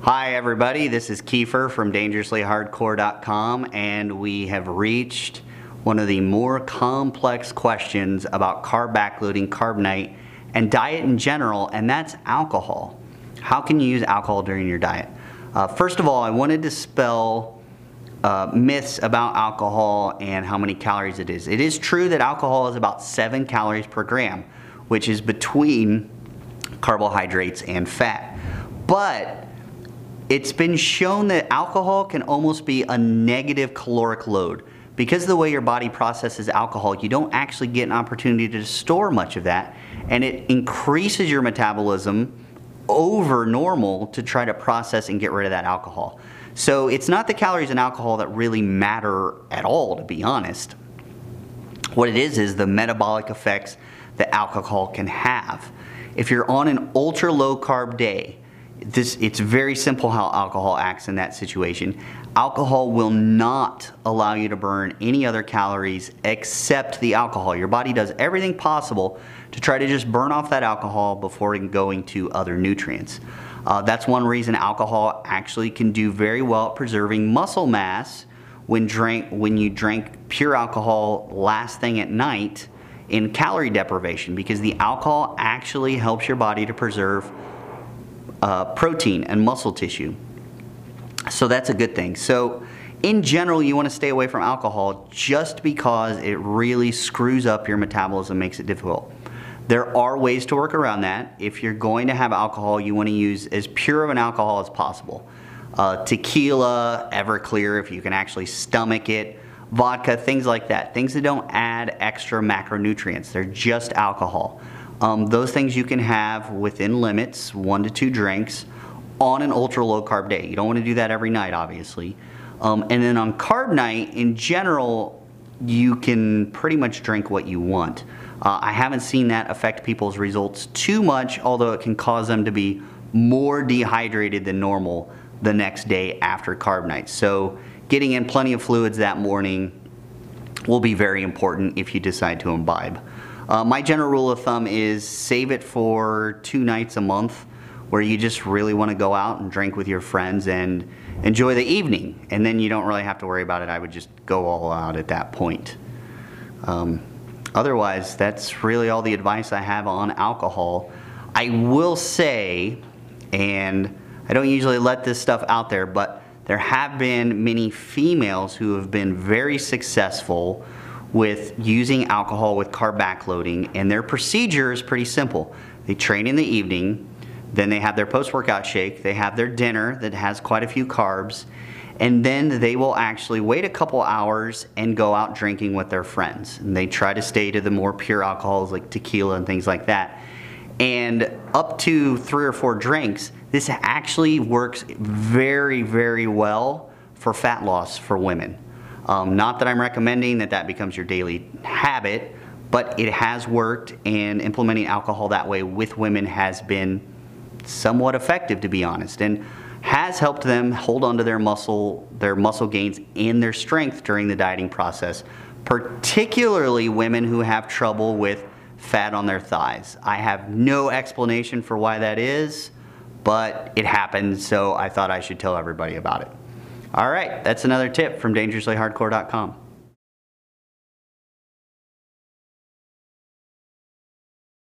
Hi everybody, this is Kiefer from DangerouslyHardcore.com, and we have reached one of the more complex questions about carb backloading, carb Nite, and diet in general, and that's alcohol. How can you use alcohol during your diet? First of all, I want to dispel myths about alcohol and how many calories it is. It is true that alcohol is about 7 calories per gram, which is between carbohydrates and fat. But it's been shown that alcohol can almost be a negative caloric load. Because of the way your body processes alcohol, you don't actually get an opportunity to store much of that, and it increases your metabolism over normal to try to process and get rid of that alcohol. So it's not the calories in alcohol that really matter at all, to be honest. What it is the metabolic effects that alcohol can have. If you're on an ultra low carb day, it's very simple how alcohol acts in that situation. Alcohol will not allow you to burn any other calories except the alcohol. Your body does everything possible to try to just burn off that alcohol before going to other nutrients. That's one reason alcohol actually can do very well at preserving muscle mass when you drank pure alcohol last thing at night in calorie deprivation, because the alcohol actually helps your body to preserve protein and muscle tissue. So that's a good thing. So in general, you want to stay away from alcohol just because it really screws up your metabolism, makes it difficult. There are ways to work around that. If you're going to have alcohol, you want to use as pure of an alcohol as possible. Tequila, Everclear, if you can actually stomach it, vodka, things like that. Things that don't add extra macronutrients. They're just alcohol. Those things you can have within limits, 1 to 2 drinks on an ultra low carb day. You don't want to do that every night, obviously. And then on carb night, in general, you can pretty much drink what you want. I haven't seen that affect people's results too much, although it can cause them to be more dehydrated than normal the next day after carb night. So getting in plenty of fluids that morning will be very important if you decide to imbibe. My general rule of thumb is save it for 2 nights a month where you just really want to go out and drink with your friends and enjoy the evening, and then you don't really have to worry about it. I would just go all out at that point. Otherwise, that's really all the advice I have on alcohol. I will say, and I don't usually let this stuff out there, but there have been many females who have been very successful with using alcohol with carb backloading, and their procedure is pretty simple. They train in the evening, then they have their post-workout shake, they have their dinner that has quite a few carbs, and then they will actually wait a couple hours and go out drinking with their friends. And they try to stay to the more pure alcohols like tequila and things like that. And up to 3 or 4 drinks, this actually works very, very well for fat loss for women. Not that I'm recommending that becomes your daily habit, but it has worked, and implementing alcohol that way with women has been somewhat effective, to be honest, and has helped them hold on to their muscle gains and their strength during the dieting process, particularly women who have trouble with fat on their thighs. I have no explanation for why that is, but it happens, so I thought I should tell everybody about it. All right, that's another tip from DangerouslyHardcore.com.